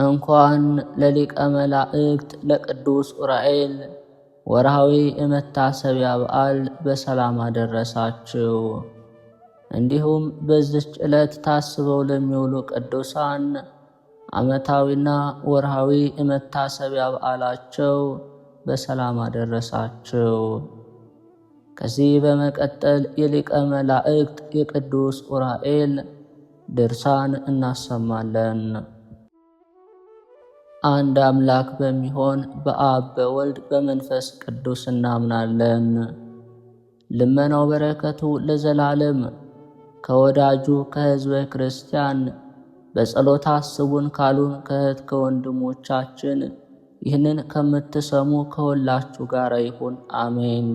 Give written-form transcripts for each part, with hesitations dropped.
እንኳን ለሊቀ መላእክት ለቅዱስ ዑራኤል ወርሃዊ የመታሰቢያ በዓል በሰላም አደረሳችሁ። እንዲሁም በዚች ዕለት ታስበው ለሚውሉ ቅዱሳን ዓመታዊና ወርሃዊ የመታሰቢያ በዓላቸው በሰላም አደረሳችሁ። ከዚህ በመቀጠል የሊቀ መላእክት የቅዱስ ዑራኤል ድርሳን እናሰማለን። አንድ አምላክ በሚሆን በአብ በወልድ በመንፈስ ቅዱስ እናምናለን። ልመናው በረከቱ ለዘላለም ከወዳጁ ከሕዝበ ክርስቲያን በጸሎት አስቡን ካሉን ከእህት ከወንድሞቻችን ይህንን ከምትሰሙ ከሁላችሁ ጋር ይሁን፣ አሜን።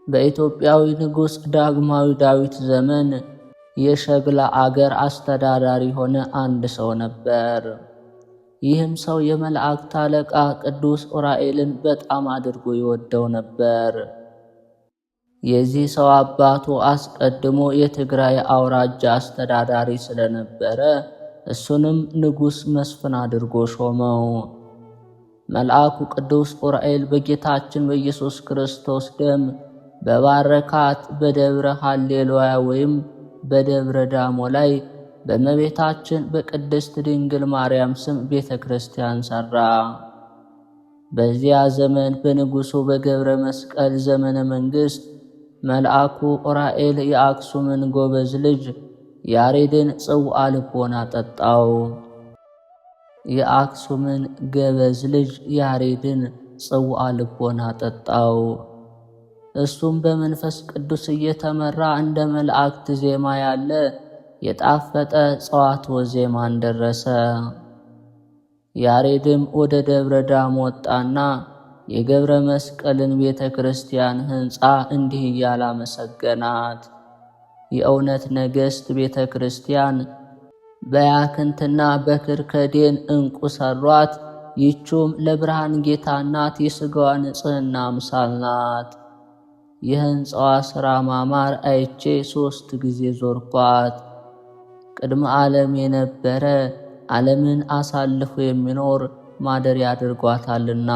በኢትዮጵያዊ ንጉሥ ዳግማዊ ዳዊት ዘመን የሸግላ አገር አስተዳዳሪ ሆነ አንድ ሰው ነበር። ይህም ሰው የመላእክት አለቃ ቅዱስ ዑራኤልን በጣም አድርጎ ይወደው ነበር። የዚህ ሰው አባቱ አስቀድሞ የትግራይ አውራጃ አስተዳዳሪ ስለነበረ እሱንም ንጉሥ መስፍን አድርጎ ሾመው። መልአኩ ቅዱስ ዑራኤል በጌታችን በኢየሱስ ክርስቶስ ደም በባረካት በደብረ ሃሌሉያ ወይም በደብረ ዳሞ ላይ በእመቤታችን በቅድስት ድንግል ማርያም ስም ቤተ ክርስቲያን ሠራ። በዚያ ዘመን በንጉሡ በገብረ መስቀል ዘመነ መንግሥት መልአኩ ዑራኤል የአክሱምን ጎበዝ ልጅ ያሬድን ጽውዓ ልቦና ጠጣው። የአክሱምን ገበዝ ልጅ ያሬድን ጽውዓ ልቦና ጠጣው። እሱም በመንፈስ ቅዱስ እየተመራ እንደ መላእክት ዜማ ያለ የጣፈጠ ጸዋትወ ዜማን ደረሰ። ያሬድም ወደ ደብረ ዳሞ ወጣና የገብረ መስቀልን ቤተ ክርስቲያን ሕንፃ እንዲህ እያለ አመሰገናት። የእውነት ነገሥት ቤተ ክርስቲያን በያክንትና በክርከዴን ዕንቁ ሠሯት። ይቹም ለብርሃን ጌታ ናት፣ የሥጋዋ ንጽሕና አምሳል ናት። የሕንፃዋ ሥራ ማማር አይቼ 3 ጊዜ ዞርኳት። ቅድመ ዓለም የነበረ ዓለምን አሳልፎ የሚኖር ማደሪያ አድርጓታልና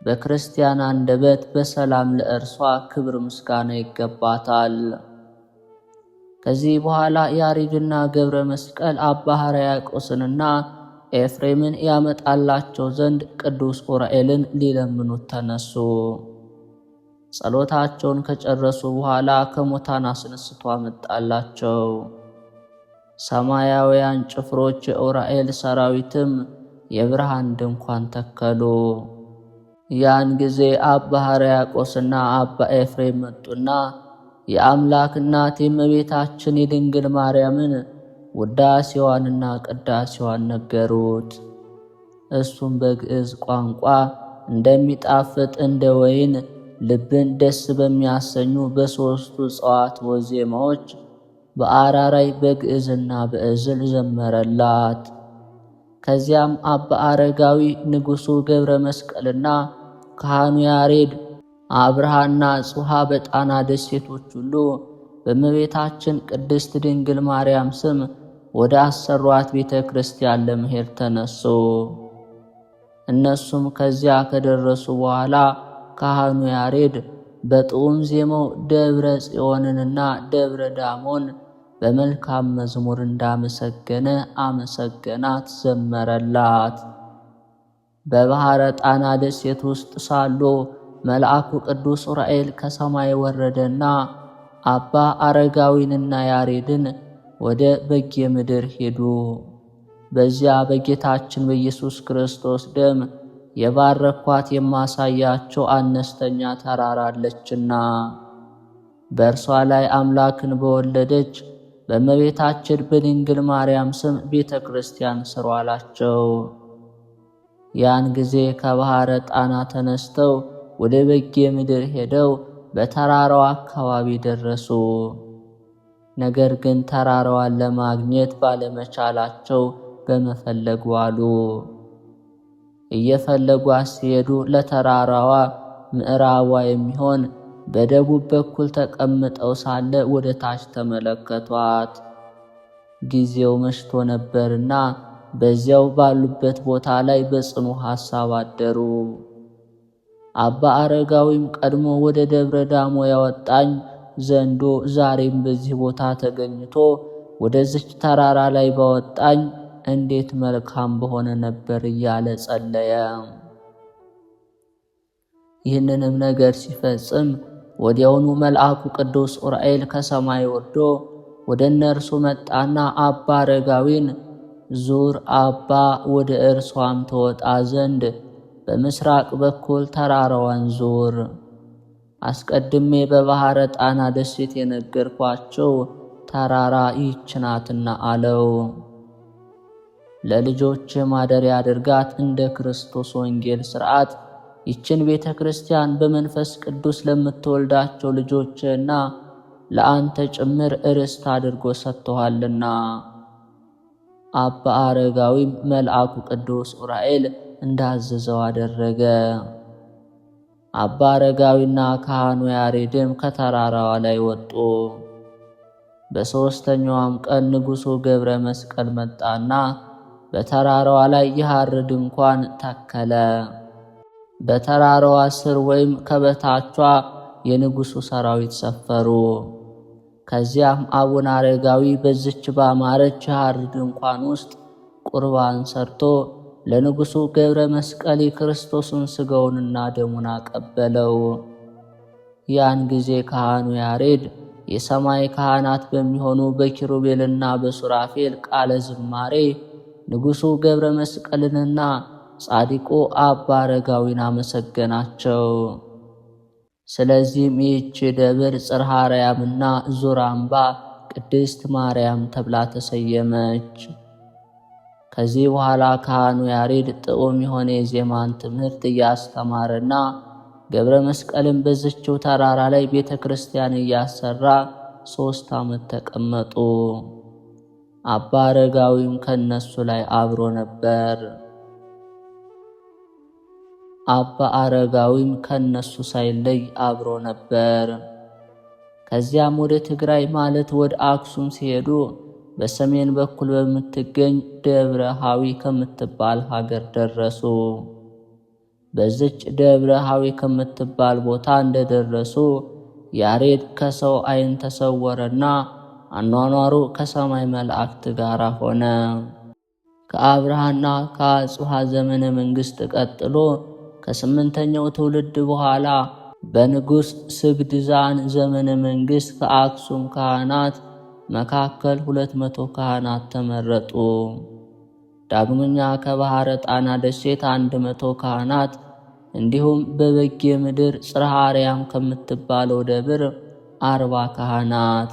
በክርስቲያን አንደበት በሰላም ለእርሷ ክብር ምስጋና ይገባታል። ከዚህ በኋላ ያሬድና ገብረ መስቀል አባ ሕርያቆስንና ኤፍሬምን ያመጣላቸው ዘንድ ቅዱስ ዑራኤልን ሊለምኑት ተነሱ። ጸሎታቸውን ከጨረሱ በኋላ ከሙታን አስነስቶ አመጣላቸው። ሰማያውያን ጭፍሮች የዑራኤል ሰራዊትም የብርሃን ድንኳን ተከሉ። ያን ጊዜ አባ ሕርያቆስና አባ ኤፍሬም መጡና የአምላክ እናት የእመቤታችን የድንግል ማርያምን ውዳሴዋንና ቅዳሴዋን ነገሩት። እሱም በግዕዝ ቋንቋ እንደሚጣፍጥ እንደ ወይን ልብን ደስ በሚያሰኙ በሦስቱ ጸዋትወ ዜማዎች በአራራይ በግዕዝና በዕዝል ዘመረላት። ከዚያም አባ አረጋዊ ንጉሡ ገብረ መስቀልና ካህኑ ያሬድ አብርሃና ጽሃ በጣና ደሴቶች ሁሉ በእመቤታችን ቅድስት ድንግል ማርያም ስም ወደ አሰሯት ቤተ ክርስቲያን ለመሄድ ተነሱ። እነሱም ከዚያ ከደረሱ በኋላ ካህኑ ያሬድ በጥዑም ዜማው ደብረ ጽዮንንና ደብረ ዳሞን በመልካም መዝሙር እንዳመሰገነ አመሰገናት፣ ዘመረላት። በባሕረ ጣና ደሴት ውስጥ ሳሉ መልአኩ ቅዱስ ዑራኤል ከሰማይ ወረደና አባ አረጋዊንና ያሬድን ወደ በጌ ምድር ሄዱ። በዚያ በጌታችን በኢየሱስ ክርስቶስ ደም የባረኳት የማሳያቸው አነስተኛ ተራራ አለችና በእርሷ ላይ አምላክን በወለደች በእመቤታችን በድንግል ማርያም ስም ቤተ ክርስቲያን ሥሩ አላቸው። ያን ጊዜ ከባሕረ ጣና ተነስተው ወደ በጌ ምድር ሄደው በተራራው አካባቢ ደረሱ። ነገር ግን ተራራዋን ለማግኘት ባለመቻላቸው በመፈለግ ዋሉ። እየፈለጓት ሲሄዱ ለተራራዋ ምዕራቧ የሚሆን በደቡብ በኩል ተቀምጠው ሳለ ወደ ታች ተመለከቷት። ጊዜው መሽቶ ነበርና በዚያው ባሉበት ቦታ ላይ በጽኑ ሐሳብ አደሩ። አባ አረጋዊም ቀድሞ ወደ ደብረ ዳሞ ያወጣኝ ዘንዶ ዛሬም በዚህ ቦታ ተገኝቶ ወደዚች ተራራ ላይ ባወጣኝ እንዴት መልካም በሆነ ነበር እያለ ጸለየ። ይህንንም ነገር ሲፈጽም ወዲያውኑ መልአኩ ቅዱስ ዑራኤል ከሰማይ ወርዶ ወደ እነርሱ መጣና አባ አረጋዊን ዙር አባ ወደ እርሷም ተወጣ ዘንድ በምስራቅ በኩል ተራራዋን ዙር። አስቀድሜ በባሕረ ጣና ደሴት የነገርኳቸው ተራራ ይህች ናትና አለው። ለልጆች ማደሪያ አድርጋት እንደ ክርስቶስ ወንጌል ሥርዓት ይችን ቤተ ክርስቲያን በመንፈስ ቅዱስ ለምትወልዳቸው ልጆችና ለአንተ ጭምር ርስት አድርጎ ሰጥቶሃልና። አባ አረጋዊም መልአኩ ቅዱስ ዑራኤል እንዳዘዘው አደረገ። አባ አረጋዊና ካህኑ ያሬድም ከተራራዋ ላይ ወጡ። በሦስተኛውም ቀን ንጉሡ ገብረ መስቀል መጣና በተራራዋ ላይ የሐር ድንኳን ተከለ። በተራራዋ ስር ወይም ከበታቿ የንጉሡ ሰራዊት ሰፈሩ። ከዚያም አቡነ አረጋዊ በዚች ባማረች የሐር ድንኳን ውስጥ ቁርባን ሰርቶ ለንጉሡ ገብረ መስቀል የክርስቶስን ሥጋውንና ደሙን አቀበለው። ያን ጊዜ ካህኑ ያሬድ የሰማይ ካህናት በሚሆኑ በኪሩቤልና በሱራፌል ቃለ ዝማሬ ንጉሡ ገብረ መስቀልንና ጻድቁ አባ አረጋዊን አመሰገናቸው። ስለዚህም ይህች ደብር ጽርሐ አርያምና ዙራምባ ቅድስት ማርያም ተብላ ተሰየመች። ከዚህ በኋላ ካህኑ ያሬድ ጥዑም የሆነ የዜማን ትምህርት እያስተማረና ገብረ መስቀልን በዝችው ተራራ ላይ ቤተ ክርስቲያን እያሰራ 3 ዓመት ተቀመጡ። አባ አረጋዊም ከነሱ ላይ አብሮ ነበር። አባ አረጋዊም ከነሱ ሳይለይ አብሮ ነበር። ከዚያም ወደ ትግራይ ማለት ወደ አክሱም ሲሄዱ በሰሜን በኩል በምትገኝ ደብረ ሐዊ ከምትባል ሀገር ደረሱ። በዚች ደብረ ሐዊ ከምትባል ቦታ እንደደረሱ ያሬድ ከሰው ዓይን ተሰወረና አኗኗሩ ከሰማይ መላእክት ጋር ሆነ። ከአብርሃና ከአጽብሃ ዘመነ መንግሥት ቀጥሎ ከ8ኛው ትውልድ በኋላ በንጉሥ ስግድዛን ዘመነ መንግሥት ከአክሱም ካህናት መካከል 200 ካህናት ተመረጡ። ዳግመኛ ከባሕረ ጣና ደሴት 100 ካህናት እንዲሁም በበጌ ምድር ጽርሐ አርያም ከምትባለው ደብር 40 ካህናት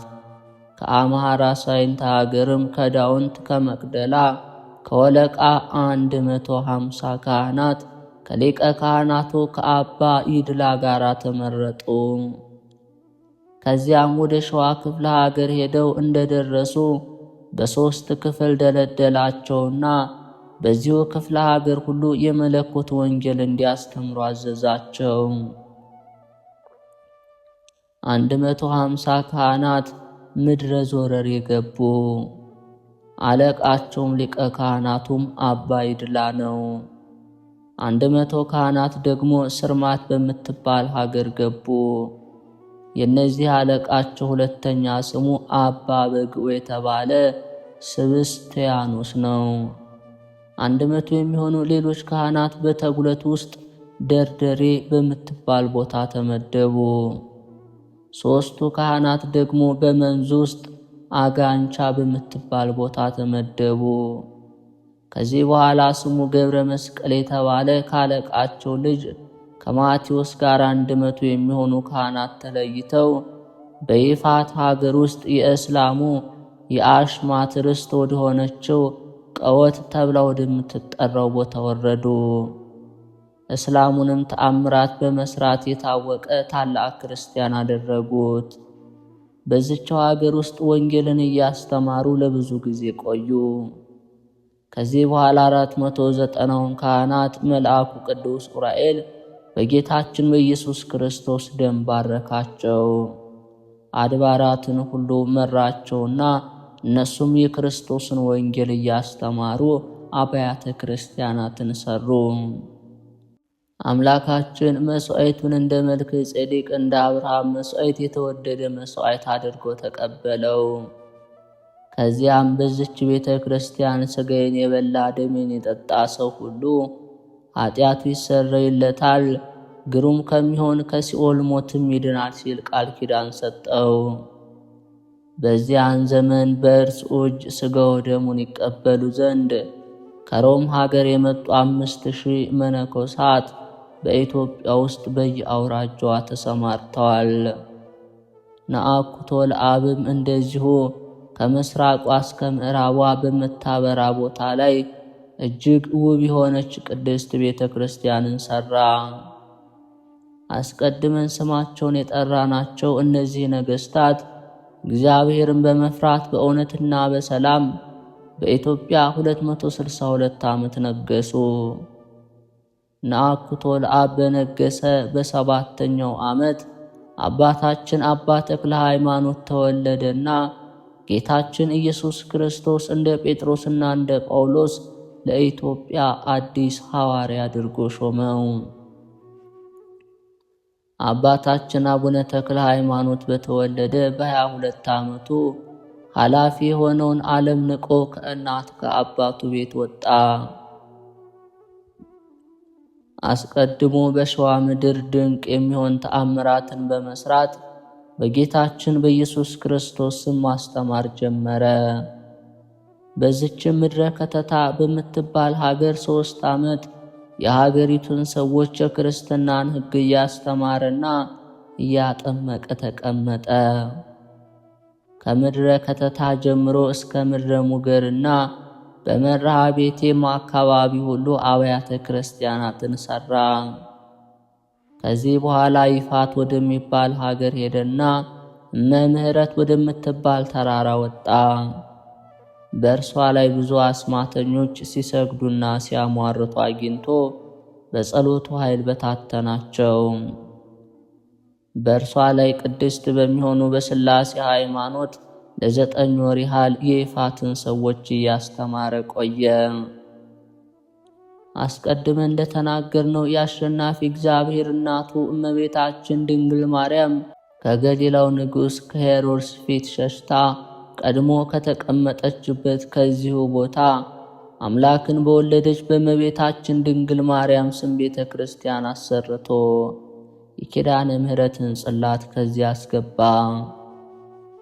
ከአምሃራ ሳይንት ሀገርም ከዳውንት ከመቅደላ ከወለቃ 150 ካህናት ከሊቀ ካህናቱ ከአባ ይድላ ጋር ተመረጡ። ከዚያም ወደ ሸዋ ክፍለ ሀገር ሄደው እንደደረሱ በ3 ክፍል ደለደላቸውና በዚሁ ክፍለ ሀገር ሁሉ የመለኮት ወንጌል እንዲያስተምሩ አዘዛቸው። 150 ካህናት ምድረ ዞረር የገቡ፣ አለቃቸውም ሊቀ ካህናቱም አባ ይድላ ነው። 100 ካህናት ደግሞ ስርማት በምትባል ሀገር ገቡ። የእነዚህ አለቃቸው ሁለተኛ ስሙ አባ በግዑ የተባለ ስብስቲያኖስ ነው። 100 የሚሆኑ ሌሎች ካህናት በተጉለት ውስጥ ደርደሬ በምትባል ቦታ ተመደቡ። 3ቱ ካህናት ደግሞ በመንዝ ውስጥ አጋንቻ በምትባል ቦታ ተመደቡ። ከዚህ በኋላ ስሙ ገብረ መስቀል የተባለ ካለቃቸው ልጅ ከማቴዎስ ጋር 100 የሚሆኑ ካህናት ተለይተው በይፋት ሀገር ውስጥ የእስላሙ የአሽማት ርስት ወደሆነችው ቀወት ተብላ ወደምትጠራው ቦታ ወረዱ። እስላሙንም ተአምራት በመስራት የታወቀ ታላቅ ክርስቲያን አደረጉት። በዚችው ሀገር ውስጥ ወንጌልን እያስተማሩ ለብዙ ጊዜ ቆዩ። ከዚህ በኋላ 490ውን ካህናት መልአኩ ቅዱስ ዑራኤል በጌታችን በኢየሱስ ክርስቶስ ደም ባረካቸው። አድባራትን ሁሉ መራቸውና እነሱም የክርስቶስን ወንጌል እያስተማሩ አብያተ ክርስቲያናትን ሰሩ። አምላካችን መሥዋዕቱን እንደ መልከ ጼዴቅ እንደ አብርሃም መሥዋዕት የተወደደ መሥዋዕት አድርጎ ተቀበለው። ከዚያም በዚች ቤተ ክርስቲያን ሥጋዬን የበላ ደሜን የጠጣ ሰው ሁሉ ኃጢአቱ ይሰረይለታል፣ ግሩም ከሚሆን ከሲኦል ሞትም ይድናል ሲል ቃል ኪዳን ሰጠው። በዚያን ዘመን በእርሱ እጅ ሥጋው ደሙን ይቀበሉ ዘንድ ከሮም ሀገር የመጡ 5000 መነኮሳት በኢትዮጵያ ውስጥ በየአውራጃዋ ተሰማርተዋል። ነአኩቶ ለአብም እንደዚሁ ከምስራቋ እስከ ምዕራቧ በምታበራ ቦታ ላይ እጅግ ውብ የሆነች ቅድስት ቤተ ክርስቲያንን ሠራ። አስቀድመን ስማቸውን የጠራናቸው እነዚህ ነገሥታት እግዚአብሔርን በመፍራት በእውነትና በሰላም በኢትዮጵያ 262 ዓመት ነገሱ። ነአኩቶ ለአብ በነገሰ በ7ኛው ዓመት አባታችን አባ ተክለ ሃይማኖት ተወለደና ጌታችን ኢየሱስ ክርስቶስ እንደ ጴጥሮስና እንደ ጳውሎስ ለኢትዮጵያ አዲስ ሐዋርያ አድርጎ ሾመው። አባታችን አቡነ ተክለ ሃይማኖት በተወለደ በ22 ዓመቱ ኃላፊ የሆነውን ዓለም ንቆ ከእናት ከአባቱ ቤት ወጣ። አስቀድሞ በሸዋ ምድር ድንቅ የሚሆን ተአምራትን በመስራት በጌታችን በኢየሱስ ክርስቶስ ስም ማስተማር ጀመረ። በዚችም ምድረ ከተታ በምትባል ሀገር 3 ዓመት የሀገሪቱን ሰዎች የክርስትናን ሕግ እያስተማረና እያጠመቀ ተቀመጠ። ከምድረ ከተታ ጀምሮ እስከ ምድረ ሙገርና በመርሃ ቤቴም አካባቢ ሁሉ አብያተ ክርስቲያናትን ሠራ። ከዚህ በኋላ ይፋት ወደሚባል ሀገር ሄደና እመምህረት ወደምትባል ተራራ ወጣ። በእርሷ ላይ ብዙ አስማተኞች ሲሰግዱና ሲያሟርቱ አግኝቶ በጸሎቱ ኃይል በታተናቸው። በእርሷ ላይ ቅድስት በሚሆኑ በሥላሴ ሃይማኖት ለ9 ወር ያህል የይፋትን ሰዎች እያስተማረ ቆየ። አስቀድመን እንደተናገርነው የአሸናፊ እግዚአብሔር እናቱ እመቤታችን ድንግል ማርያም ከገሊላው ንጉሥ ከሄሮድስ ፊት ሸሽታ ቀድሞ ከተቀመጠችበት ከዚሁ ቦታ አምላክን በወለደች በእመቤታችን ድንግል ማርያም ስም ቤተ ክርስቲያን አሰርቶ የኪዳነ ምሕረትን ጽላት ከዚያ አስገባ።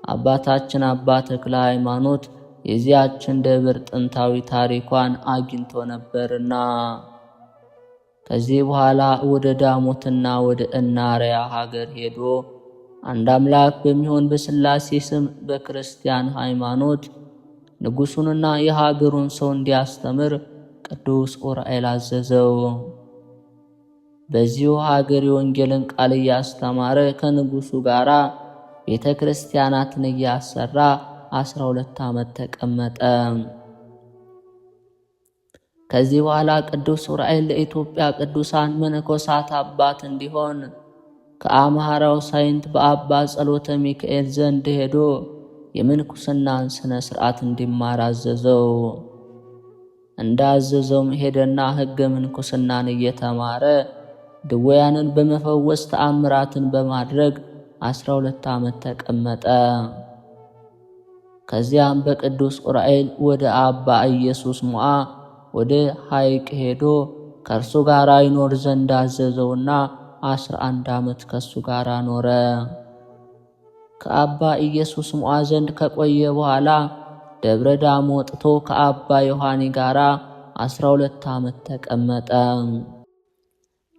አባታችን አባ ተክለ ሃይማኖት የዚያችን ደብር ጥንታዊ ታሪኳን አግኝቶ ነበርና ከዚህ በኋላ ወደ ዳሞትና ወደ እናርያ ሀገር ሄዶ አንድ አምላክ በሚሆን በሥላሴ ስም በክርስቲያን ሃይማኖት ንጉሡንና የሀገሩን ሰው እንዲያስተምር ቅዱስ ዑራኤል አዘዘው። በዚሁ ሀገር የወንጌልን ቃል እያስተማረ ከንጉሡ ጋር ቤተ ክርስቲያናትን እያሰራ 12 ዓመት ተቀመጠ። ከዚህ በኋላ ቅዱስ ዑራኤል ለኢትዮጵያ ቅዱሳን መነኮሳት አባት እንዲሆን ከአምሃራው ሳይንት በአባ ጸሎተ ሚካኤል ዘንድ ሄዶ የምንኩስናን ሥነ ሥርዓት እንዲማር አዘዘው። እንዳዘዘውም ሄደና ሕገ ምንኩስናን እየተማረ ድውያንን በመፈወስ ተአምራትን በማድረግ 12 ዓመት ተቀመጠ። ከዚያም በቅዱስ ዑራኤል ወደ አባ ኢየሱስ ሞዓ ወደ ሐይቅ ሄዶ ከእርሱ ጋር ይኖር ዘንድ አዘዘውና 11 ዓመት ከሱ ጋር ኖረ። ከአባ ኢየሱስ ሞዓ ዘንድ ከቆየ በኋላ ደብረ ዳሞ ወጥቶ ከአባ ዮሐኒ ጋር 12 ዓመት ተቀመጠ።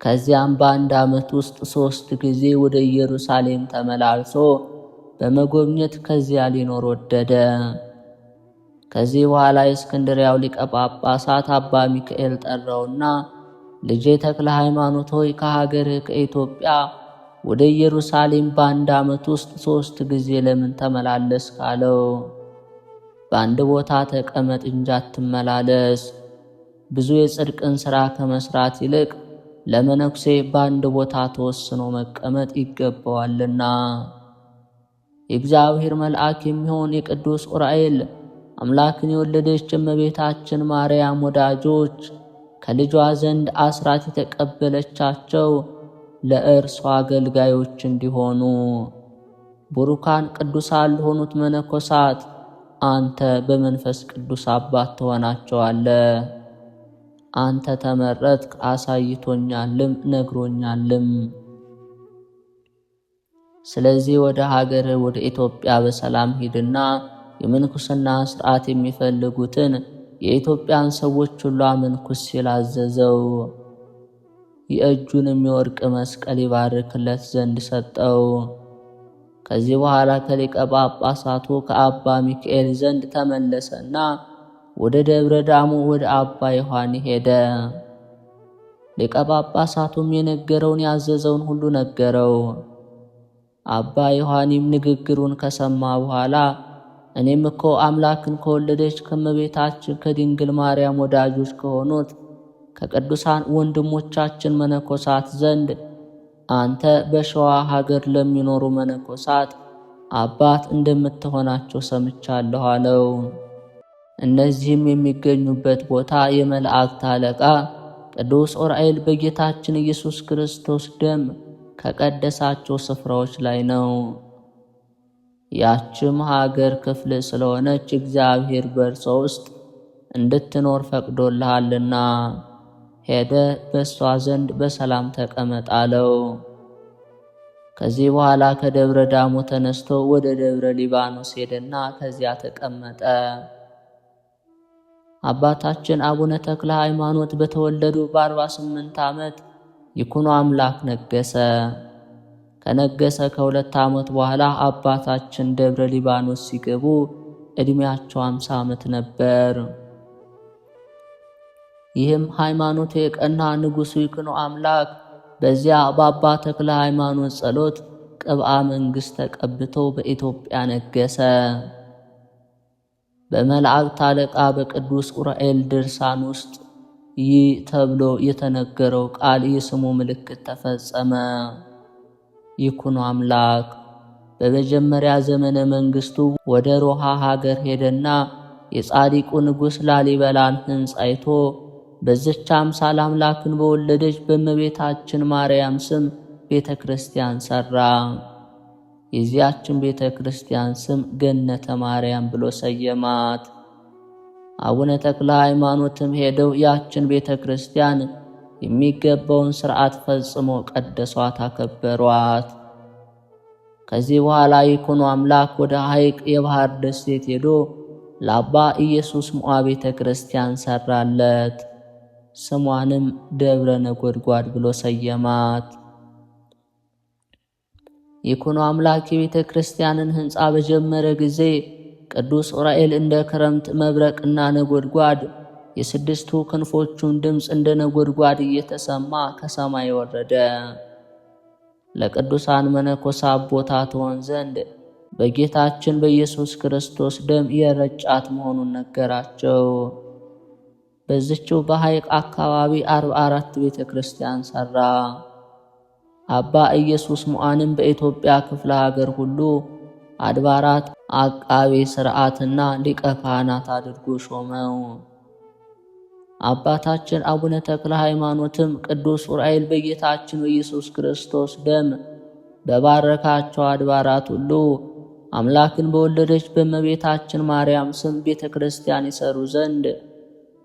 ከዚያም በአንድ ዓመት ውስጥ 3 ጊዜ ወደ ኢየሩሳሌም ተመላልሶ በመጎብኘት ከዚያ ሊኖር ወደደ። ከዚህ በኋላ የእስክንድርያው ሊቀ ጳጳሳት አባ ሚካኤል ጠራውና ልጄ ተክለ ሃይማኖት ሆይ ከሀገርህ ከኢትዮጵያ ወደ ኢየሩሳሌም በአንድ ዓመት ውስጥ 3 ጊዜ ለምን ተመላለስክ አለው። በአንድ ቦታ ተቀመጥ እንጂ አትመላለስ። ብዙ የጽድቅን ሥራ ከመስራት ይልቅ ለመነኩሴ በአንድ ቦታ ተወስኖ መቀመጥ ይገባዋልና። የእግዚአብሔር መልአክ የሚሆን የቅዱስ ዑራኤል አምላክን የወለደች እመቤታችን ማርያም ወዳጆች ከልጇ ዘንድ አስራት የተቀበለቻቸው ለእርሷ አገልጋዮች እንዲሆኑ ቡሩካን ቅዱሳን ለሆኑት መነኮሳት አንተ በመንፈስ ቅዱስ አባት ትሆናቸዋለህ። አንተ ተመረጥክ፣ አሳይቶኛልም ነግሮኛልም። ስለዚህ ወደ ሀገር ወደ ኢትዮጵያ በሰላም ሂድና የምንኩስና ሥርዓት የሚፈልጉትን የኢትዮጵያን ሰዎች ሁሉ አመንኩስ ሲል አዘዘው። የእጁንም የወርቅ መስቀል ይባርክለት ዘንድ ሰጠው። ከዚህ በኋላ ከሊቀ ጳጳሳቱ ከአባ ሚካኤል ዘንድ ተመለሰና ወደ ደብረ ዳሞ ወደ አባ ዮሐኒ ሄደ። ሊቀ ጳጳሳቱም የነገረውን ያዘዘውን ሁሉ ነገረው። አባ ዮሐኒም ንግግሩን ከሰማ በኋላ እኔም እኮ አምላክን ከወለደች ከእመቤታችን ከድንግል ማርያም ወዳጆች ከሆኑት ከቅዱሳን ወንድሞቻችን መነኮሳት ዘንድ አንተ በሸዋ ሀገር ለሚኖሩ መነኮሳት አባት እንደምትሆናቸው ሰምቻለሁ አለው። እነዚህም የሚገኙበት ቦታ የመላእክት አለቃ ቅዱስ ዑራኤል በጌታችን ኢየሱስ ክርስቶስ ደም ከቀደሳቸው ስፍራዎች ላይ ነው። ያችም ሀገር ክፍል ስለሆነች እግዚአብሔር በእርሷ ውስጥ እንድትኖር ፈቅዶልሃልና ሄደ በእሷ ዘንድ በሰላም ተቀመጥ አለው። ከዚህ በኋላ ከደብረ ዳሞ ተነስቶ ወደ ደብረ ሊባኖስ ሄደና ከዚያ ተቀመጠ። አባታችን አቡነ ተክለ ሃይማኖት በተወለዱ በ48 ዓመት ይኩኖ አምላክ ነገሰ። ከነገሰ ከ2 ዓመት በኋላ አባታችን ደብረ ሊባኖስ ሲገቡ ዕድሜያቸው 50 ዓመት ነበር። ይህም ሃይማኖቱ የቀና ንጉሡ ይኩኖ አምላክ በዚያ በአባ ተክለ ሃይማኖት ጸሎት ቅብአ መንግሥት ተቀብቶ በኢትዮጵያ ነገሰ። በመላእክት አለቃ በቅዱስ ዑራኤል ድርሳን ውስጥ ይህ ተብሎ የተነገረው ቃል የስሙ ምልክት ተፈጸመ። ይኩኖ አምላክ በመጀመሪያ ዘመነ መንግሥቱ ወደ ሮሃ ሀገር ሄደና የጻድቁ ንጉሥ ላሊበላን ሕንጻ አይቶ በዚች አምሳል አምላክን በወለደች በእመቤታችን ማርያም ስም ቤተ ክርስቲያን ሠራ። የዚያችን ቤተ ክርስቲያን ስም ገነተ ማርያም ብሎ ሰየማት። አቡነ ተክለ ሃይማኖትም ሄደው ያችን ቤተ ክርስቲያን የሚገባውን ሥርዓት ፈጽሞ ቀደሷት፣ አከበሯት። ከዚህ በኋላ ይኩኖ አምላክ ወደ ሐይቅ የባህር ደሴት ሄዶ ለአባ ኢየሱስ ሞዐ ቤተ ክርስቲያን ሠራለት። ስሟንም ደብረ ነጎድጓድ ብሎ ሰየማት። ይኩኖ አምላክ የቤተ ክርስቲያንን ሕንፃ በጀመረ ጊዜ ቅዱስ ዑራኤል እንደ ክረምት መብረቅና ነጎድጓድ የስድስቱ ክንፎቹን ድምፅ እንደ ነጎድጓድ እየተሰማ ከሰማይ ወረደ። ለቅዱሳን መነኮሳት ቦታ ትሆን ዘንድ በጌታችን በኢየሱስ ክርስቶስ ደም የረጫት መሆኑን ነገራቸው። በዚችው በሐይቅ አካባቢ 44 ቤተ ክርስቲያን ሠራ። አባ ኢየሱስ ሞዐንም በኢትዮጵያ ክፍለ ሀገር ሁሉ አድባራት አቃቤ ሥርዓትና ሊቀ ካህናት አድርጎ ሾመው። አባታችን አቡነ ተክለ ሃይማኖትም ቅዱስ ዑራኤል በጌታችን በኢየሱስ ክርስቶስ ደም በባረካቸው አድባራት ሁሉ አምላክን በወለደች በእመቤታችን ማርያም ስም ቤተ ክርስቲያን ይሠሩ ዘንድ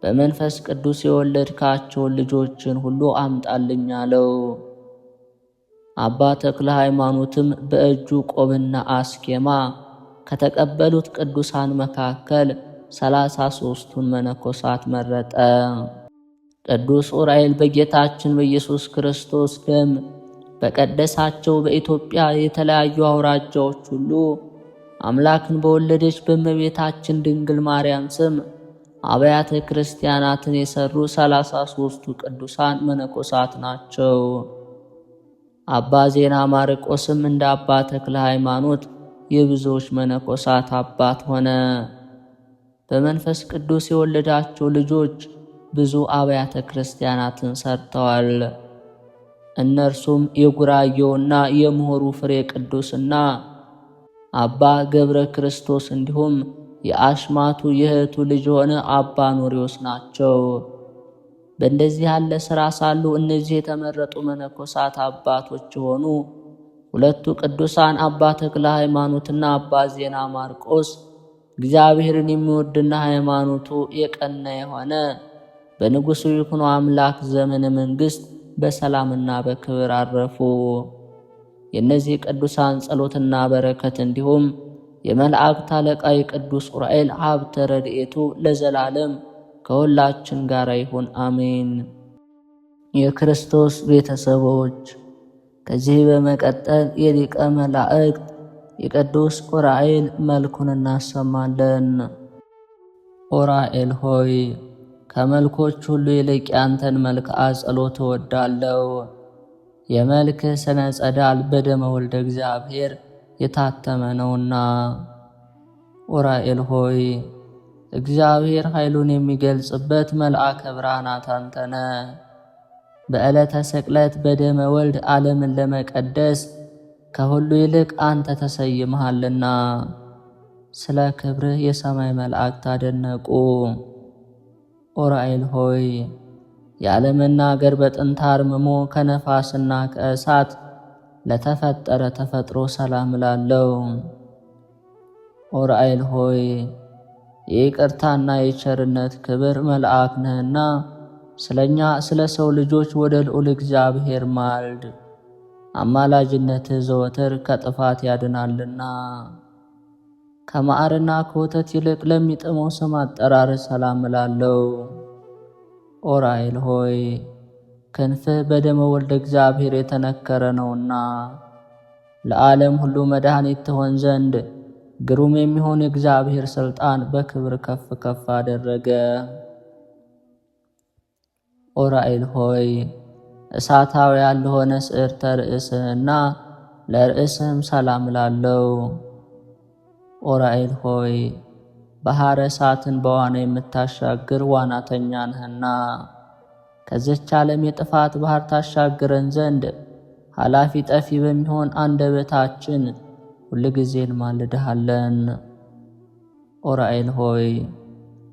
በመንፈስ ቅዱስ የወለድካቸውን ልጆችን ሁሉ አምጣልኝ አለው። አባ ተክለ ሃይማኖትም በእጁ ቆብና አስኬማ ከተቀበሉት ቅዱሳን መካከል 33ቱን መነኮሳት መረጠ። ቅዱስ ዑራኤል በጌታችን በኢየሱስ ክርስቶስ ደም በቀደሳቸው በኢትዮጵያ የተለያዩ አውራጃዎች ሁሉ አምላክን በወለደች በእመቤታችን ድንግል ማርያም ስም አብያተ ክርስቲያናትን የሠሩ 33ቱ ቅዱሳን መነኮሳት ናቸው። አባ ዜና ማርቆስም እንደ አባ ተክለ ሃይማኖት የብዙዎች መነኮሳት አባት ሆነ። በመንፈስ ቅዱስ የወለዳቸው ልጆች ብዙ አብያተ ክርስቲያናትን ሰርተዋል። እነርሱም የጉራጌውና የምሁሩ ፍሬ ቅዱስና አባ ገብረ ክርስቶስ እንዲሁም የአሽማቱ የእህቱ ልጅ የሆነ አባ ኖሪዎስ ናቸው። በእንደዚህ ያለ ሥራ ሳሉ እነዚህ የተመረጡ መነኮሳት አባቶች የሆኑ ሁለቱ ቅዱሳን አባ ተክለ ሃይማኖትና አባ ዜና ማርቆስ እግዚአብሔርን የሚወድና ሃይማኖቱ የቀና የሆነ በንጉሡ ይኩኖ አምላክ ዘመነ መንግሥት በሰላምና በክብር አረፉ። የእነዚህ ቅዱሳን ጸሎትና በረከት እንዲሁም የመላእክት አለቃ የቅዱስ ዑራኤል ሀብተ ረድኤቱ ለዘላለም ከሁላችን ጋር ይሁን፣ አሜን። የክርስቶስ ቤተሰቦች፣ ከዚህ በመቀጠል የሊቀ መላእክት የቅዱስ ዑራኤል መልኩን እናሰማለን። ዑራኤል ሆይ ከመልኮች ሁሉ ይልቅ ያንተን መልክዓ ጸሎት እወዳለሁ። የመልክህ ስነ ጸዳል በደመ ወልደ እግዚአብሔር የታተመ ነውና። ዑራኤል ሆይ እግዚአብሔር ኃይሉን የሚገልጽበት መልአከ ብርሃናት አንተ ነህ። በዕለተ ስቅለት በደመ ወልድ ዓለምን ለመቀደስ ከሁሉ ይልቅ አንተ ተሰይመሃልና ስለ ክብርህ የሰማይ መላእክት አደነቁ። ዑራኤል ሆይ ያለመናገር በጥንት አርምሞ ከነፋስና ከእሳት ለተፈጠረ ተፈጥሮ ሰላም እላለሁ። ዑራኤል ሆይ የይቅርታና የቸርነት ክብር መልአክ ነህና ስለኛ ስለ ሰው ልጆች ወደ ልዑል እግዚአብሔር ማልድ። አማላጅነትህ ዘወትር ከጥፋት ያድናልና። ከማዕርና ከወተት ይልቅ ለሚጥመው ስም አጠራር ሰላም እላለሁ። ዑራኤል ሆይ ክንፍህ በደመ ወልደ እግዚአብሔር የተነከረ ነውና ለዓለም ሁሉ መድኃኒት ትሆን ዘንድ ግሩም የሚሆን የእግዚአብሔር ሥልጣን በክብር ከፍ ከፍ አደረገ። ዑራኤል ሆይ እሳታዊ ያልሆነ ስዕርተ ርእስህና ለርእስህም ሰላም እላለሁ። ዑራኤል ሆይ ባሕረ እሳትን በዋና የምታሻግር ዋናተኛ ነህና ከዚች ዓለም የጥፋት ባሕር ታሻግረን ዘንድ ኃላፊ ጠፊ በሚሆን አንደበታችን ሁልጊዜ እንማልድሃለን። ዑራኤል ሆይ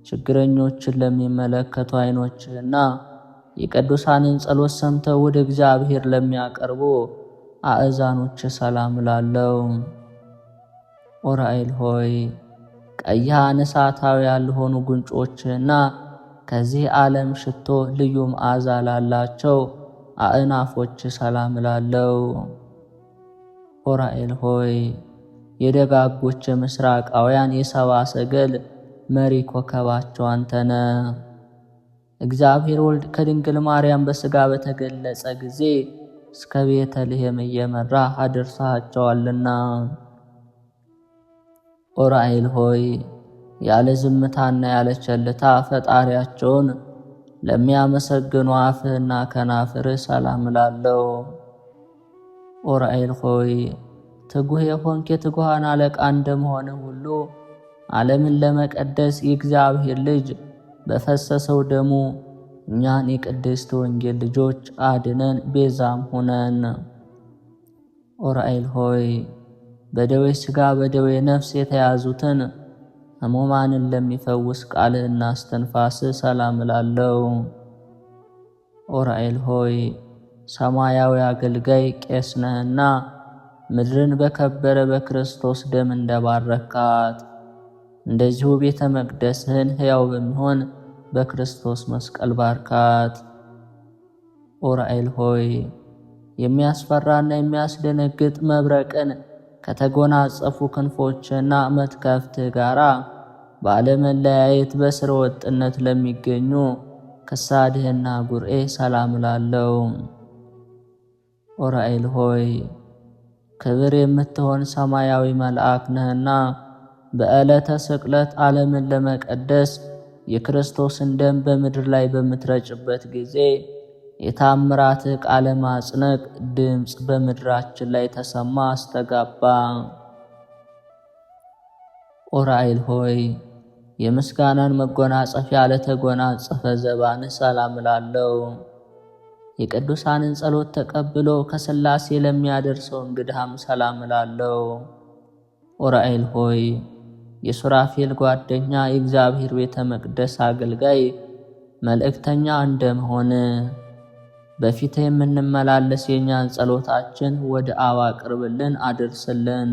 ችግረኞችን ለሚመለከቱ ዓይኖችህና የቅዱሳንን ጸሎት ሰምተው ወደ እግዚአብሔር ለሚያቀርቡ አእዛኖች ሰላም እላለሁ። ዑራኤል ሆይ ቀይሃን እሳታዊ ያልሆኑ ጉንጮችህና ከዚህ ዓለም ሽቶ ልዩ መዓዛ ላላቸው አእናፎች ሰላም እላለሁ። ዑራኤል ሆይ የደጋጎች ምስራቃውያን የሰባ ሰገል መሪ ኮከባቸው አንተነ። እግዚአብሔር ወልድ ከድንግል ማርያም በሥጋ በተገለጸ ጊዜ እስከ ቤተልሔም እየመራ አደርሳቸዋልና። ዑራኤል ሆይ ያለ ዝምታና ያለ ቸልታ ፈጣሪያቸውን ለሚያመሰግኑ አፍህና ከናፍርህ ሰላም እላለሁ። ዑራኤል ሆይ ትጉህ የሆንክ የትጉሃን አለቃ እንደመሆንህ ሁሉ ዓለምን ለመቀደስ የእግዚአብሔር ልጅ በፈሰሰው ደሙ እኛን የቅድስት ወንጌል ልጆች አድነን ቤዛም ሁነን። ዑራኤል ሆይ በደዌ ሥጋ በደዌ ነፍስ የተያዙትን ሕሙማንን ለሚፈውስ ቃልህና እስትንፋስህ ሰላም እላለሁ። ዑራኤል ሆይ ሰማያዊ አገልጋይ ቄስ ነህና ምድርን በከበረ በክርስቶስ ደም እንደባረካት እንደዚሁ ቤተ መቅደስህን ሕያው በሚሆን በክርስቶስ መስቀል ባርካት። ዑራኤል ሆይ የሚያስፈራና የሚያስደነግጥ መብረቅን ከተጎናጸፉ ክንፎችና መትከፍትህ ጋራ ባለመለያየት በስረ ወጥነት ለሚገኙ ከሳድህና ጉርኤ ሰላም እላለሁ። ዑራኤል ሆይ ክብር የምትሆን ሰማያዊ መልአክ ነህና በዕለተ ስቅለት ዓለምን ለመቀደስ የክርስቶስን ደም በምድር ላይ በምትረጭበት ጊዜ የታምራትህ ቃለ ማጽነቅ ድምፅ በምድራችን ላይ ተሰማ አስተጋባ። ዑራኤል ሆይ የምስጋናን መጎናጸፊያ ለተጎናጸፈ ዘባንህ ሰላም እላለሁ። የቅዱሳንን ጸሎት ተቀብሎ ከሥላሴ ለሚያደርሰው እንግዳህም ሰላም እላለሁ። ዑራኤል ሆይ የሱራፌል ጓደኛ የእግዚአብሔር ቤተ መቅደስ አገልጋይ መልእክተኛ እንደመሆን በፊት የምንመላለስ የኛን ጸሎታችን ወደ አብ አቅርብልን አድርስልን።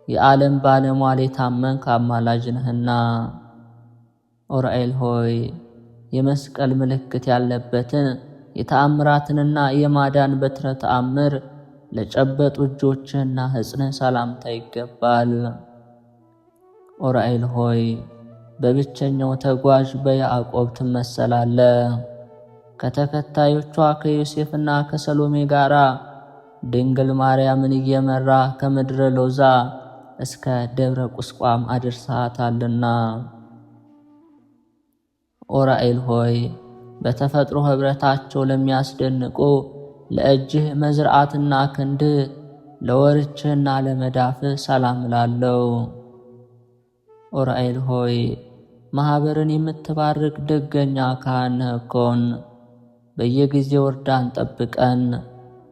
የዓለም ባለሟል የታመንክ አማላጅ ነህና። ኡራኤል ሆይ የመስቀል ምልክት ያለበትን የተአምራትንና የማዳን በትረ ተአምር ለጨበጡ እጆችህና ሕጽንህ ሰላምታ ይገባል። ኡራኤል ሆይ በብቸኛው ተጓዥ በያዕቆብ ትመሰላለህ። ከተከታዮቿ ከዮሴፍና ከሰሎሜ ጋር ድንግል ማርያምን እየመራ ከምድረ ሎዛ እስከ ደብረ ቁስቋም አድርሰሃታልና። ኡራኤል ሆይ በተፈጥሮ ኅብረታቸው ለሚያስደንቁ ለእጅህ መዝርዓትና ክንድህ ለወርችህና ለመዳፍህ ሰላም እላለሁ። ኡራኤል ሆይ ማኅበርን የምትባርክ ደገኛ ካህን ነህ እኮን። በየጊዜው እርዳን፣ ጠብቀን፣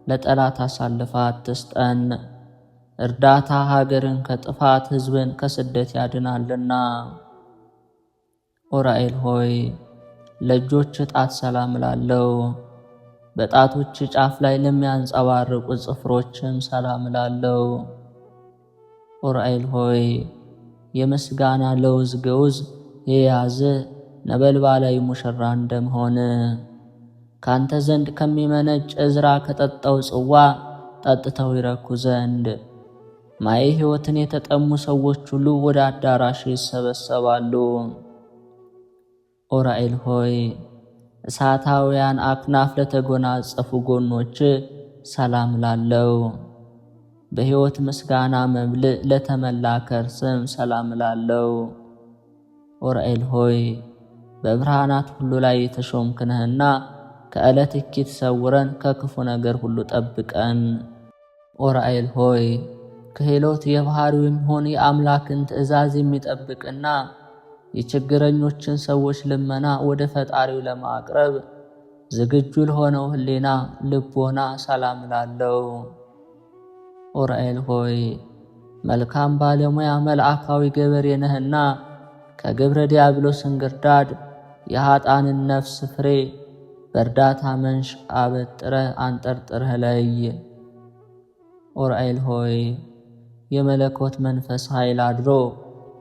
ለጠላት አሳልፈህ አትስጠን። እርዳታ ሀገርን ከጥፋት ሕዝብን ከስደት ያድናልና። ኡራኤል ሆይ ለእጆች ጣት ሰላም እላለሁ። በጣቶች ጫፍ ላይ ለሚያንጸባርቁ ጽፍሮችም ሰላም እላለሁ። ኡራኤል ሆይ የምስጋና ለውዝ ገውዝ የያዘ ነበልባላዊ ሙሽራ እንደመሆን ካንተ ዘንድ ከሚመነጭ ዕዝራ ከጠጣው ጽዋ ጠጥተው ይረኩ ዘንድ ማየ ሕይወትን የተጠሙ ሰዎች ሁሉ ወደ አዳራሽ ይሰበሰባሉ። ኡራኤል ሆይ እሳታውያን አክናፍ ለተጎናጸፉ ጎኖች ሰላም ላለው። በሕይወት ምስጋና መብልዕ ለተመላ ከርስም ሰላም ላለው። ኡራኤል ሆይ በብርሃናት ሁሉ ላይ የተሾምክ ነህና ከዕለት እኪት ሰውረን ከክፉ ነገር ሁሉ ጠብቀን። ኡራኤል ሆይ ክህሎት የባህሪው የሚሆን የአምላክን ትእዛዝ የሚጠብቅና የችግረኞችን ሰዎች ልመና ወደ ፈጣሪው ለማቅረብ ዝግጁ ለሆነው ሕሊና ልቦና ሰላም ላለው። ኡራኤል ሆይ መልካም ባለሙያ መልአካዊ ገበሬ ነህና ከግብረ ዲያብሎስ እንግርዳድ የኀጣንን ነፍስ ፍሬ በእርዳታ መንሽ አበጥረህ አንጠርጥረህ ለይ። ኡራኤል ሆይ የመለኮት መንፈስ ኃይል አድሮ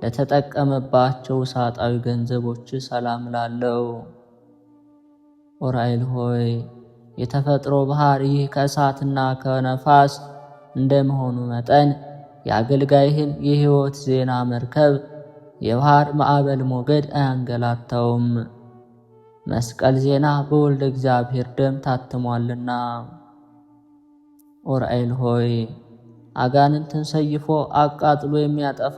ለተጠቀመባቸው ውሳጣዊ ገንዘቦች ሰላም ላለው። ኡራኤል ሆይ የተፈጥሮ ባህር ይህ ከእሳትና ከነፋስ እንደመሆኑ መጠን የአገልጋይህን የሕይወት ዜና መርከብ የባህር ማዕበል ሞገድ አያንገላታውም። መስቀል ዜና በወልደ እግዚአብሔር ደም ታትሟልና። ኡራኤል ሆይ አጋንንትን ሰይፎ አቃጥሎ የሚያጠፋ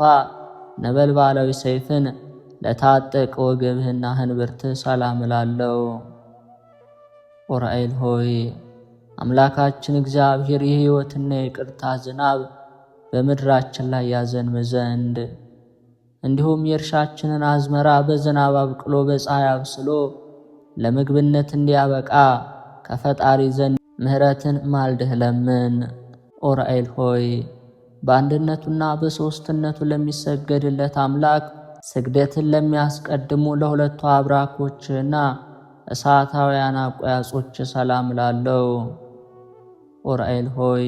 ነበልባላዊ ሰይፍን ለታጠቀ ወገብህና ህንብርትህ ሰላም እላለሁ። ኡራኤል ሆይ አምላካችን እግዚአብሔር የሕይወትና የይቅርታ ዝናብ በምድራችን ላይ ያዘንብ ዘንድ እንዲሁም የእርሻችንን አዝመራ በዝናብ አብቅሎ በፀሐይ አብስሎ ለምግብነት እንዲያበቃ ከፈጣሪ ዘንድ ምሕረትን ማልደህ ለምን። ኡራኤል ሆይ በአንድነቱና በሦስትነቱ ለሚሰገድለት አምላክ ስግደትን ለሚያስቀድሙ ለሁለቱ አብራኮችና እሳታውያን አቆያጾች ሰላም ላለው። ኡራኤል ሆይ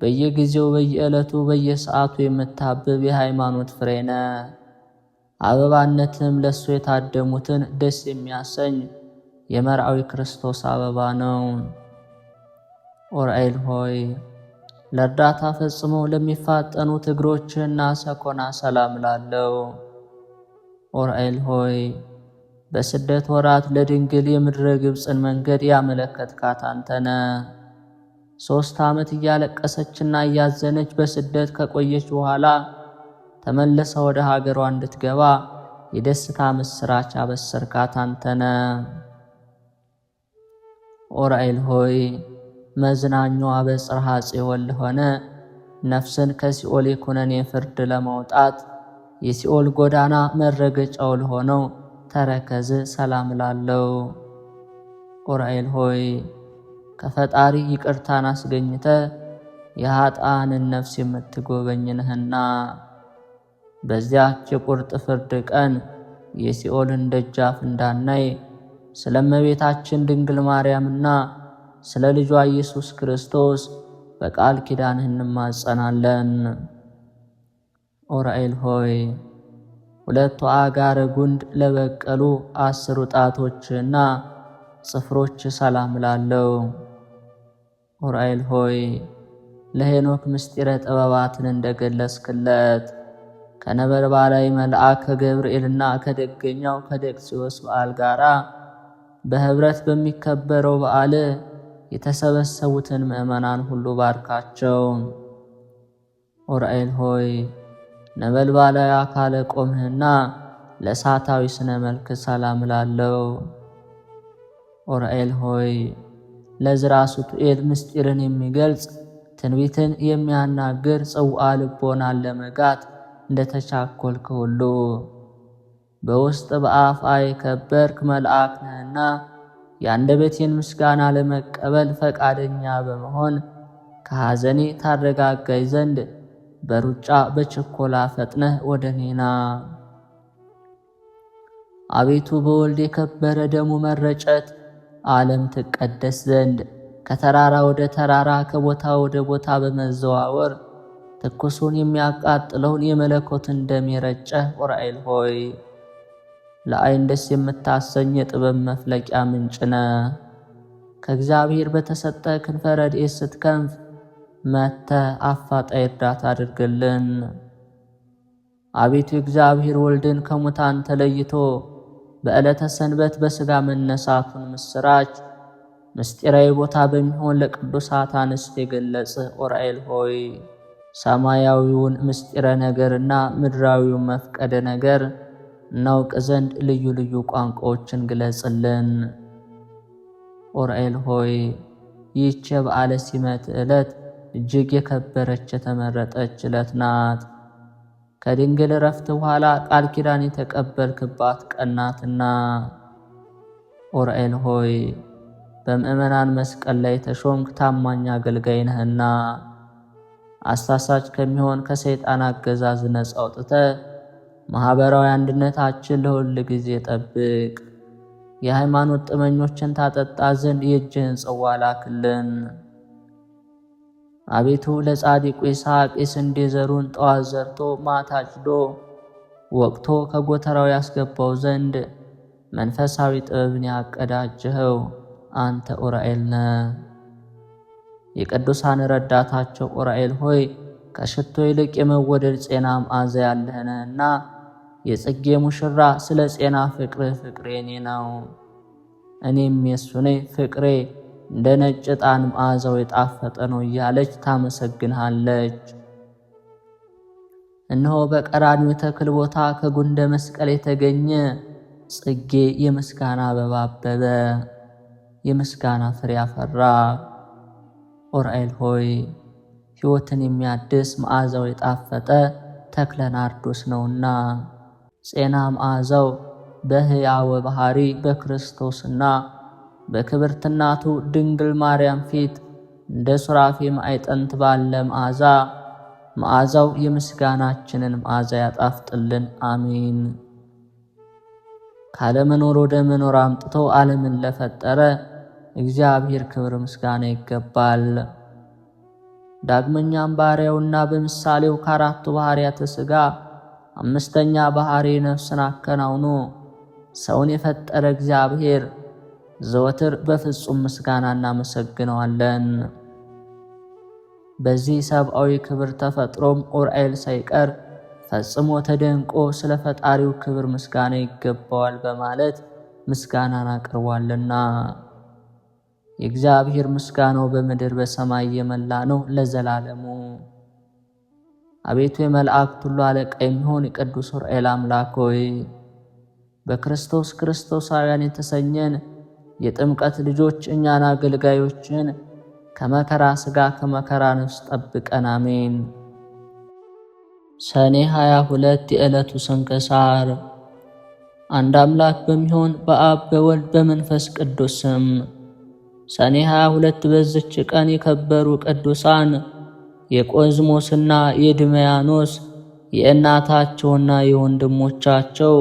በየጊዜው በየዕለቱ በየሰዓቱ የምታብብ የሃይማኖት ፍሬ ነህ። አበባነትም ለእሱ የታደሙትን ደስ የሚያሰኝ የመርአዊ ክርስቶስ አበባ ነው። ኡራኤል ሆይ ለእርዳታ ፈጽመው ለሚፋጠኑት እግሮችህና ሰኮና ሰላም ላለው። ኡራኤል ሆይ በስደት ወራት ለድንግል የምድረ ግብፅን መንገድ ያመለከትካት አንተነ 3 ዓመት እያለቀሰችና እያዘነች በስደት ከቆየች በኋላ ተመለሰ ወደ ሀገሯ እንድትገባ የደስታ ምስራች አበሰርካት አንተነ። ኡራኤል ሆይ መዝናኛዋ በጽርሐ ጽዮን ለሆነ ነፍስን ከሲኦል የኩነኔ ፍርድ ለማውጣት የሲኦል ጎዳና መረገጫው ለሆነው ተረከዝ ሰላም ላለው። ኡራኤል ሆይ ከፈጣሪ ይቅርታን አስገኝተ የኀጣንን ነፍስ የምትጎበኝ ነህና። በዚያች የቁርጥ ፍርድ ቀን የሲኦልን ደጃፍ እንዳናይ ስለ እመቤታችን ድንግል ማርያምና ስለ ልጇ ኢየሱስ ክርስቶስ በቃል ኪዳንህ እንማጸናለን። ኡራኤል ሆይ ሁለቱ አጋረ ጉንድ ለበቀሉ 10 ጣቶችና ጽፍሮች ሰላም ላለው። ኡራኤል ሆይ ለሄኖክ ምስጢረ ጥበባትን እንደገለጽክለት ከነበልባላዊ መልአክ ከገብርኤልና ከደገኛው ከደቅስዮስ በዓል ጋራ በህብረት በሚከበረው በዓል የተሰበሰቡትን ምዕመናን ሁሉ ባርካቸው። ኡራኤል ሆይ ነበልባላዊ አካለ ቆምህና ለእሳታዊ ስነ መልክ ሰላም ላለው። ኡራኤል ሆይ ለዕዝራ ሱቱኤል ምስጢርን የሚገልጽ ትንቢትን የሚያናግር ጽውዓ ልቦናን ለመጋት እንደተቻኰልክ ሁሉ በውስጥ በአፍአ የከበርክ መልአክ ነህና የአንደበቴን ምስጋና ለመቀበል ፈቃደኛ በመሆን ከሐዘኔ ታረጋጋኝ ዘንድ በሩጫ በችኮላ ፈጥነህ ወደ እኔ ና። አቤቱ በወልድ የከበረ ደሙ መረጨት ዓለም ትቀደስ ዘንድ ከተራራ ወደ ተራራ ከቦታ ወደ ቦታ በመዘዋወር ትኩሱን የሚያቃጥለውን የመለኮትን ደም የረጨህ ኡራኤል ሆይ ለዓይን ደስ የምታሰኝ የጥበብ መፍለቂያ ምንጭ ነህ። ከእግዚአብሔር በተሰጠ ክንፈ ረድኤት ስትከንፍ መጥተህ አፋጣኝ እርዳታ አድርግልን። አቤቱ እግዚአብሔር ወልድን ከሙታን ተለይቶ በዕለተ ሰንበት በሥጋ መነሳቱን ምስራች ምስጢራዊ ቦታ በሚሆን ለቅዱሳት አንስት የገለጽህ ኡራኤል ሆይ ሰማያዊውን ምስጢረ ነገርና ምድራዊውን መፍቀደ ነገር እናውቅ ዘንድ ልዩ ልዩ ቋንቋዎችን ግለጽልን። ኡራኤል ሆይ ይህች የበዓለ ሲመት ዕለት እጅግ የከበረች የተመረጠች ዕለት ናት። ከድንግል ዕረፍት በኋላ ቃል ኪዳን የተቀበልክባት ቀን ናትና። ኡራኤል ሆይ በምእመናን መስቀል ላይ ተሾምክ ታማኝ አገልጋይ ነህና አሳሳች ከሚሆን ከሰይጣን አገዛዝ ነፃ አውጥተህ ማኅበራዊ አንድነታችን ለሁል ጊዜ ጠብቅ። የሃይማኖት ጥመኞችን ታጠጣ ዘንድ የእጅህን ጽዋ ላክልን። አቤቱ ለጻድቁ ይስሐቅ የስንዴ ዘሩን ጠዋት ዘርቶ ማታ አጭዶ ወቅቶ ከጎተራው ያስገባው ዘንድ መንፈሳዊ ጥበብን ያቀዳጀኸው አንተ ኡራኤል ነህ። የቅዱሳን ረዳታቸው ኡራኤል ሆይ ከሽቶ ይልቅ የመወደድ ጼና መዓዛ ያለህ ነህና የጽጌ ሙሽራ ስለ ጼና ፍቅርህ ፍቅሬ እኔ ነው፣ እኔም የሱ ነኝ፣ ፍቅሬ እንደ ነጭ ዕጣን መዓዛው የጣፈጠ ነው እያለች ታመሰግንሃለች። እነሆ በቀራንዮ ተክል ቦታ ከጉንደ መስቀል የተገኘ ጽጌ የምስጋና አበባ አበበ፣ የምስጋና ፍሬ አፈራ። ኡራኤል ሆይ ሕይወትን የሚያድስ መዓዛው የጣፈጠ ተክለ ናርዶስ ነውና ጼና መዓዛው በሕያወ ባሕሪ በክርስቶስና በክብርት እናቱ ድንግል ማርያም ፊት እንደ ሱራፌ ማዕጠንት ባለ መዓዛው የምስጋናችንን መዓዛ ያጣፍጥልን። አሜን። ካለመኖር ወደ መኖር አምጥቶ ዓለምን ለፈጠረ እግዚአብሔር ክብር ምስጋና ይገባል። ዳግመኛም ባሪያውና በምሳሌው ከአራቱ ባሕርያተ ሥጋ አምስተኛ ባሕሪ ነፍስን አከናውኖ ሰውን የፈጠረ እግዚአብሔር ዘወትር በፍጹም ምስጋና እናመሰግነዋለን። በዚህ ሰብአዊ ክብር ተፈጥሮም ኡራኤል ሳይቀር ፈጽሞ ተደንቆ ስለ ፈጣሪው ክብር ምስጋና ይገባዋል በማለት ምስጋናን አቅርቧልና የእግዚአብሔር ምስጋናው በምድር በሰማይ የመላ ነው ለዘላለሙ። አቤቱ የመላእክት ሁሉ አለቃ የሚሆን የቅዱስ ኡራኤል አምላክ ሆይ በክርስቶስ ክርስቶሳውያን የተሰኘን የጥምቀት ልጆች እኛን አገልጋዮችን ከመከራ ሥጋ ከመከራ ነፍስ ጠብቀን። አሜን። ሰኔ 22 የዕለቱ ስንክሳር። አንድ አምላክ በሚሆን በአብ በወልድ በመንፈስ ቅዱስ ስም ሰኔ 22 በዚች ቀን የከበሩ ቅዱሳን የቆዝሞስና የድመያኖስ የእናታቸውና የወንድሞቻቸው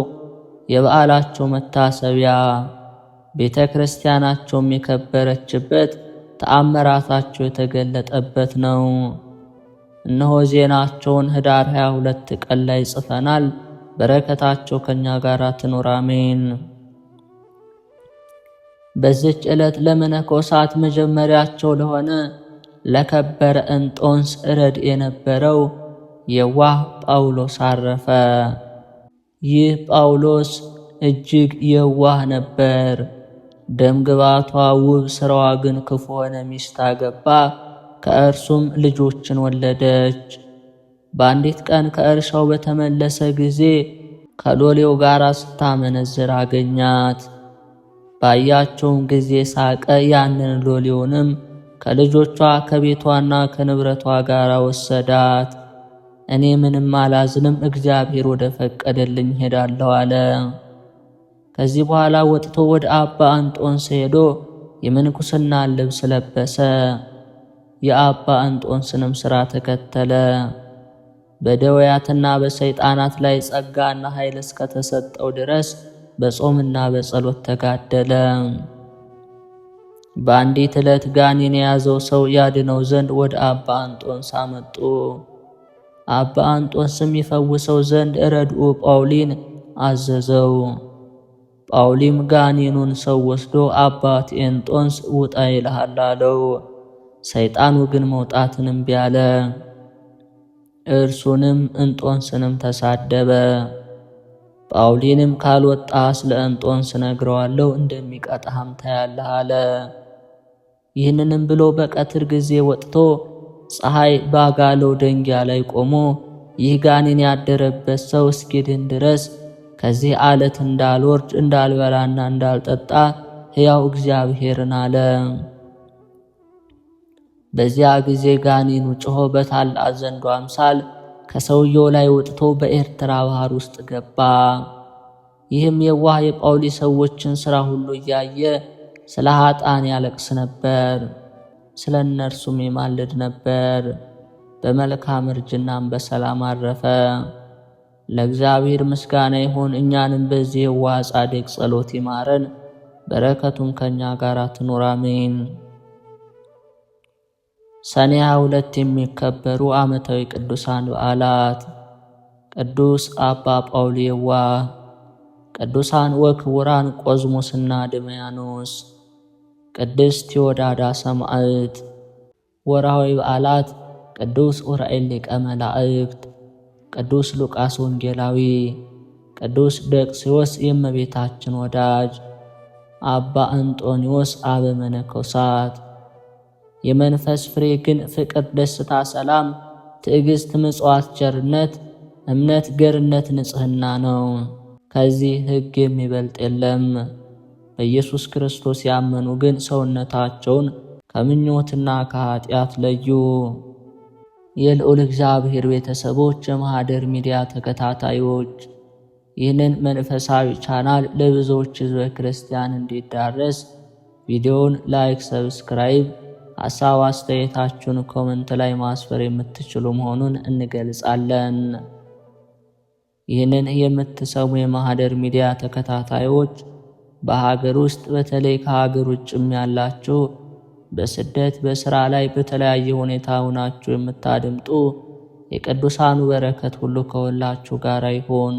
የበዓላቸው መታሰቢያ ቤተ ክርስቲያናቸውም የከበረችበት ተአምራታቸው የተገለጠበት ነው። እነሆ ዜናቸውን ኅዳር 22 ቀን ላይ ጽፈናል። በረከታቸው ከኛ ጋር ትኑር አሜን። በዚች ዕለት ለመነኮሳት መጀመሪያቸው ለሆነ ለከበረ እንጦንስ ረድ የነበረው የዋህ ጳውሎስ አረፈ። ይህ ጳውሎስ እጅግ የዋህ ነበር። ደምግባቷ ውብ፣ ሥራዋ ግን ክፉ ሆነ። ሚስት አገባ፣ ከእርሱም ልጆችን ወለደች። በአንዲት ቀን ከእርሻው በተመለሰ ጊዜ ከሎሌው ጋር ስታመነዝር አገኛት። ባያቸውም ጊዜ ሳቀ። ያንን ሎሌውንም ከልጆቿ ከቤቷና ከንብረቷ ጋር ወሰዳት። እኔ ምንም አላዝንም፣ እግዚአብሔር ወደ ፈቀደልኝ ሄዳለሁ አለ። ከዚህ በኋላ ወጥቶ ወደ አባ እንጦንስ ሄዶ የምንኩስና ልብስ ለበሰ። የአባ እንጦንስንም ሥራ ተከተለ። በደዌያትና በሰይጣናት ላይ ጸጋና ኃይል እስከተሰጠው ድረስ በጾምና በጸሎት ተጋደለ። በአንዲት ዕለት ጋኔን የያዘው ሰው ያድነው ዘንድ ወደ አባ እንጦንስ አመጡ። አባ እንጦንስም ይፈውሰው ዘንድ ረድኡ ጳውሊን አዘዘው። ጳውሊም ጋኔኑን ሰው ወስዶ አባቴ እንጦንስ ውጣ ይልሃል አለው። ሰይጣኑ ግን መውጣትን እምቢ አለ። እርሱንም እንጦንስንም ተሳደበ። ጳውሊንም ካልወጣ ስለ እንጦንስ ነግረዋለሁ፣ እንደሚቀጣህም ታያለህ አለ። ይህንንም ብሎ በቀትር ጊዜ ወጥቶ ፀሐይ ባጋለው ደንጊያ ላይ ቆሞ ይህ ጋኔን ያደረበት ሰው እስኪድን ድረስ ከዚህ ዓለት እንዳልወርድ እንዳልበላና እንዳልጠጣ ሕያው እግዚአብሔርን አለ። በዚያ ጊዜ ጋኔኑ ጮኾ በታላቅ ዘንዶ አምሳል ከሰውየው ላይ ወጥቶ በኤርትራ ባህር ውስጥ ገባ። ይህም የዋህ የጳውሊ ሰዎችን ሥራ ሁሉ እያየ ስለ ኃጥአን ያለቅስ ነበር፣ ስለ እነርሱም ይማልድ ነበር። በመልካም እርጅናም በሰላም አረፈ። ለእግዚአብሔር ምስጋና ይሁን። እኛንም በዚህ የዋህ ጻድቅ ጸሎት ይማረን፣ በረከቱም ከእኛ ጋር ትኑር አሜን። ሰኔ 22 የሚከበሩ ዓመታዊ ቅዱሳን በዓላት፦ ቅዱስ አባ ጳውሊ የዋህ፣ ቅዱሳን ወክቡራን ቆዝሞስና ድመያኖስ፣ ቅድስት ቴዎዳዳ ሰማዕት። ወርኃዊ በዓላት፦ ቅዱስ ዑራኤል ሊቀ መላእክት፣ ቅዱስ ሉቃስ ወንጌላዊ፣ ቅዱስ ደቅስዮስ የእመቤታችን ወዳጅ፣ አባ እንጦንዮስ አበ መነኮሳት። የመንፈስ ፍሬ ግን ፍቅር፣ ደስታ፣ ሰላም፣ ትዕግሥት፣ ምጽዋት፣ ቸርነት፣ እምነት፣ ገርነት፣ ንጽሕና ነው። ከዚህ ሕግ የሚበልጥ የለም። በኢየሱስ ክርስቶስ ያመኑ ግን ሰውነታቸውን ከምኞትና ከኃጢአት ለዩ። የልዑል እግዚአብሔር ቤተሰቦች፣ የማኅደር ሚዲያ ተከታታዮች ይህንን መንፈሳዊ ቻናል ለብዙዎች ሕዝበ ክርስቲያን እንዲዳረስ ቪዲዮውን ላይክ፣ ሰብስክራይብ፣ ሐሳብ አስተያየታችሁን ኮመንት ላይ ማስፈር የምትችሉ መሆኑን እንገልጻለን። ይህንን የምትሰሙ የማኅደር ሚዲያ ተከታታዮች በሀገር ውስጥ በተለይ ከሀገር ውጭም ያላችሁ በስደት በሥራ ላይ በተለያየ ሁኔታ ሆናችሁ የምታደምጡ የቅዱሳኑ በረከት ሁሉ ከሁላችሁ ጋር ይሁን።